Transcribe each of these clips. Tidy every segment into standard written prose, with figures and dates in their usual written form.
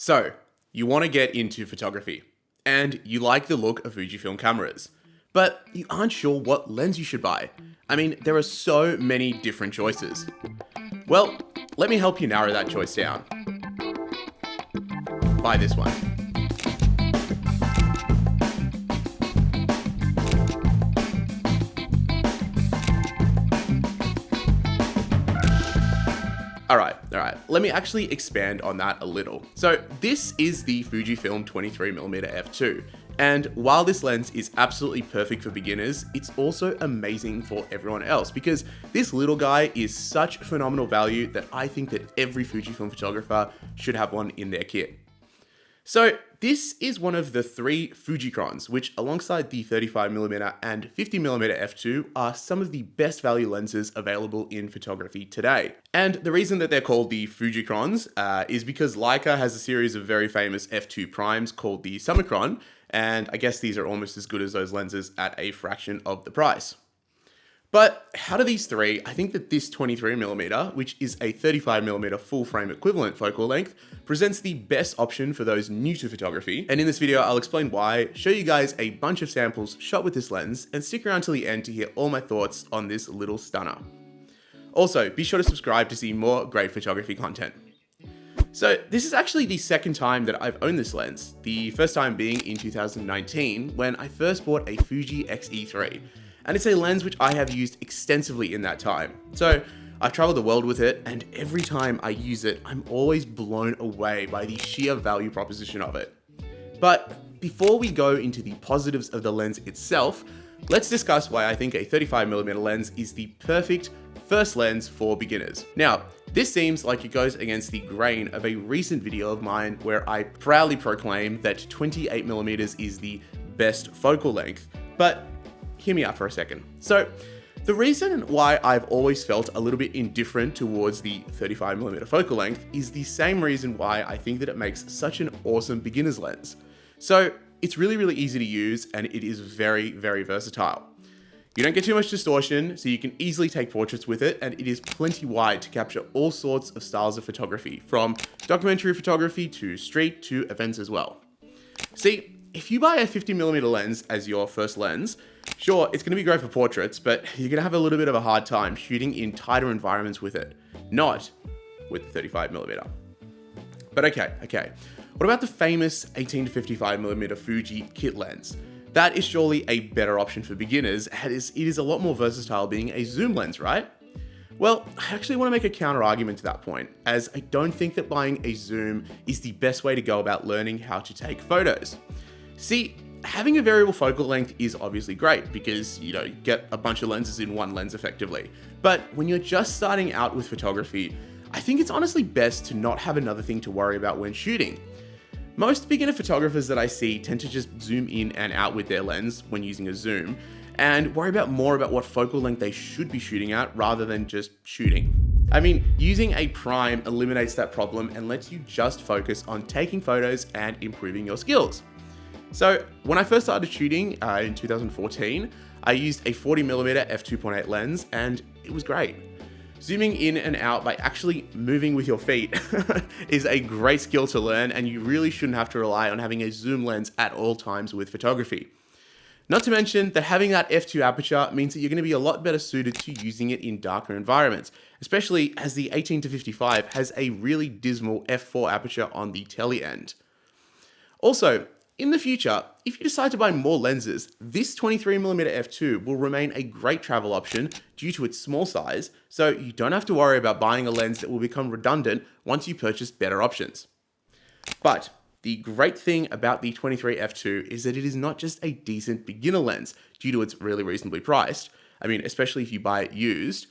So, you want to get into photography, and you like the look of Fujifilm cameras, but you aren't sure what lens you should buy. I mean, there are so many different choices. Well, let me help you narrow that choice down. Buy this one. Alright, let me actually expand on that a little. So this is the Fujifilm 23mm f2. And while this lens is absolutely perfect for beginners, it's also amazing for everyone else because this little guy is such phenomenal value that I think that every Fujifilm photographer should have one in their kit. So this is one of the three Fujicrons, which alongside the 35mm and 50mm f2 are some of the best value lenses available in photography today. And the reason that they're called the Fujicrons is because Leica has a series of very famous f2 primes called the Summicron, and I guess these are almost as good as those lenses at a fraction of the price. But out of these three, I think that this 23mm, which is a 35mm full frame equivalent focal length, presents the best option for those new to photography. And in this video, I'll explain why, show you guys a bunch of samples shot with this lens, and stick around till the end to hear all my thoughts on this little stunner. Also, be sure to subscribe to see more great photography content. So this is actually the second time that I've owned this lens, the first time being in 2019 when I first bought a Fuji X-E3. And it's a lens which I have used extensively in that time. So I've traveled the world with it, and every time I use it, I'm always blown away by the sheer value proposition of it. But before we go into the positives of the lens itself, let's discuss why I think a 35mm lens is the perfect first lens for beginners. Now, this seems like it goes against the grain of a recent video of mine where I proudly proclaim that 28mm is the best focal length, but hear me out for a second. So, the reason why I've always felt a little bit indifferent towards the 35mm focal length is the same reason why I think that it makes such an awesome beginner's lens. So, it's really easy to use, and it is very versatile. You don't get too much distortion, so you can easily take portraits with it, and it is plenty wide to capture all sorts of styles of photography, from documentary photography to street to events as well. See, if you buy a 50mm lens as your first lens, sure, it's going to be great for portraits, but you're going to have a little bit of a hard time shooting in tighter environments with it, not with 35mm. But okay. What about the famous 18-55mm Fuji kit lens? That is surely a better option for beginners, as it is a lot more versatile being a zoom lens, right? Well, I actually want to make a counter argument to that point, as I don't think that buying a zoom is the best way to go about learning how to take photos. See, having a variable focal length is obviously great because you get a bunch of lenses in one lens effectively. But when you're just starting out with photography, I think it's honestly best to not have another thing to worry about when shooting. Most beginner photographers that I see tend to just zoom in and out with their lens when using a zoom, and worry more about what focal length they should be shooting at rather than just shooting. I mean, using a prime eliminates that problem and lets you just focus on taking photos and improving your skills. So when I first started shooting in 2014, I used a 40mm f2.8 lens, and it was great. Zooming in and out by actually moving with your feet is a great skill to learn, and you really shouldn't have to rely on having a zoom lens at all times with photography. Not to mention that having that f2 aperture means that you're going to be a lot better suited to using it in darker environments, especially as the 18-55 has a really dismal f4 aperture on the tele end. Also, in the future, if you decide to buy more lenses, this 23mm f2 will remain a great travel option due to its small size, so you don't have to worry about buying a lens that will become redundant once you purchase better options. But the great thing about the 23 f2 is that it is not just a decent beginner lens due to its really reasonably priced. I mean, especially if you buy it used.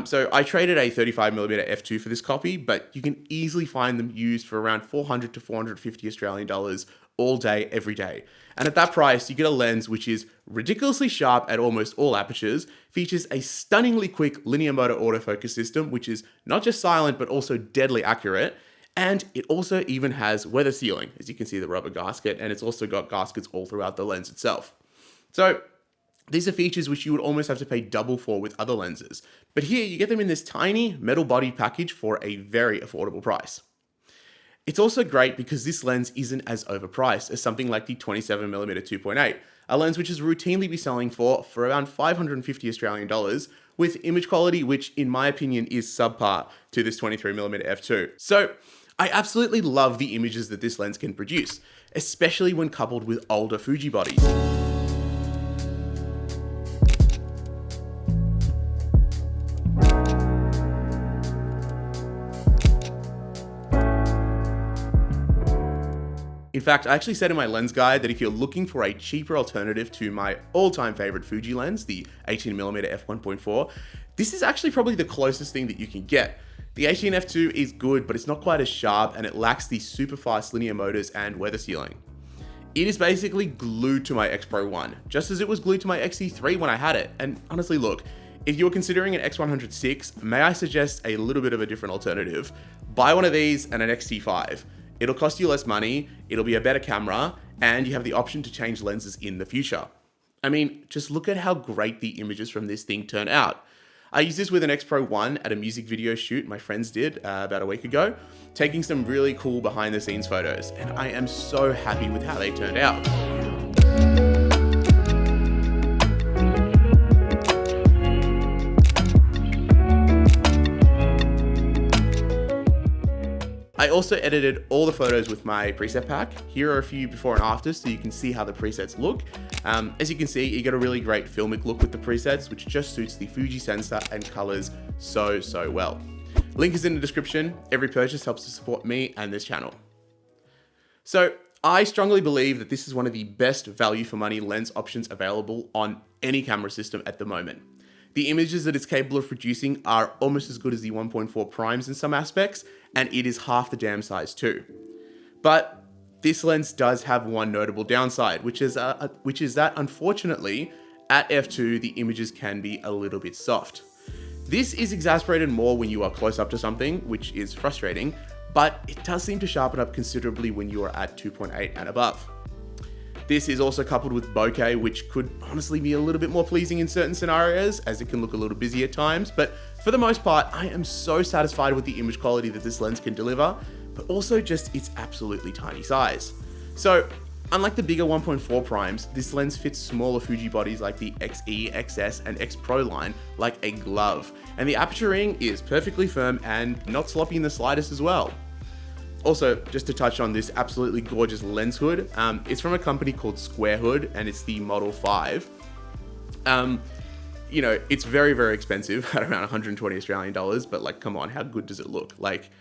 So I traded a 35mm f2 for this copy, but you can easily find them used for around 400 to 450 Australian dollars all day, every day. And at that price, you get a lens which is ridiculously sharp at almost all apertures, features a stunningly quick linear motor autofocus system, which is not just silent, but also deadly accurate. And it also even has weather sealing, as you can see the rubber gasket, and it's also got gaskets all throughout the lens itself. So these are features which you would almost have to pay double for with other lenses. But here you get them in this tiny metal body package for a very affordable price. It's also great because this lens isn't as overpriced as something like the 27mm 2.8, a lens which is routinely be selling for around 550 Australian dollars, with image quality which in my opinion is subpar to this 23mm f2. So I absolutely love the images that this lens can produce, especially when coupled with older Fuji bodies. In fact, I actually said in my lens guide that if you're looking for a cheaper alternative to my all-time favorite Fuji lens, the 18mm f1.4, this is actually probably the closest thing that you can get. The 18f2 is good, but it's not quite as sharp and it lacks the super fast linear motors and weather sealing. It is basically glued to my X Pro 1, just as it was glued to my XE3 when I had it. And honestly, look, if you're considering an X100VI, may I suggest a little bit of a different alternative? Buy one of these and an XT5. It'll cost you less money, it'll be a better camera, and you have the option to change lenses in the future. I mean, just look at how great the images from this thing turn out. I used this with an X Pro 1 at a music video shoot my friends did about a week ago, taking some really cool behind the scenes photos, and I am so happy with how they turned out. I also edited all the photos with my preset pack. Here are a few before and afters so you can see how the presets look. As you can see, you get a really great filmic look with the presets, which just suits the Fuji sensor and colors so well. Link is in the description. Every purchase helps to support me and this channel. So I strongly believe that this is one of the best value for money lens options available on any camera system at the moment. The images that it's capable of producing are almost as good as the 1.4 primes in some aspects, and it is half the damn size too. But this lens does have one notable downside, which is that unfortunately, at f2, the images can be a little bit soft. This is exasperated more when you are close up to something, which is frustrating, but it does seem to sharpen up considerably when you are at 2.8 and above. This is also coupled with bokeh, which could honestly be a little bit more pleasing in certain scenarios, as it can look a little busy at times, but for the most part, I am so satisfied with the image quality that this lens can deliver, but also just its absolutely tiny size. So, unlike the bigger 1.4 primes, this lens fits smaller Fuji bodies like the XE, XS, and X Pro line like a glove, and the aperture ring is perfectly firm and not sloppy in the slightest as well. Also, just to touch on this absolutely gorgeous lens hood, it's from a company called Square Hood, and it's the Model 5. You know, it's very expensive at around 120 Australian dollars, but like, come on, how good does it look? Like,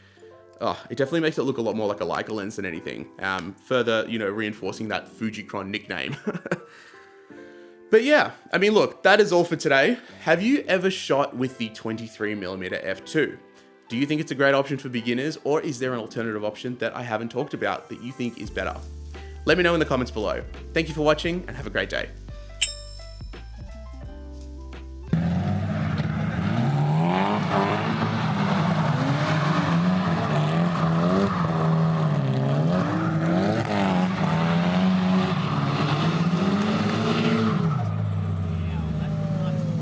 oh, it definitely makes it look a lot more like a Leica lens than anything. Further, you know, reinforcing that Fujicron nickname. But yeah, I mean, look, that is all for today. Have you ever shot with the 23mm f2? Do you think it's a great option for beginners, or is there an alternative option that I haven't talked about that you think is better? Let me know in the comments below. Thank you for watching and have a great day.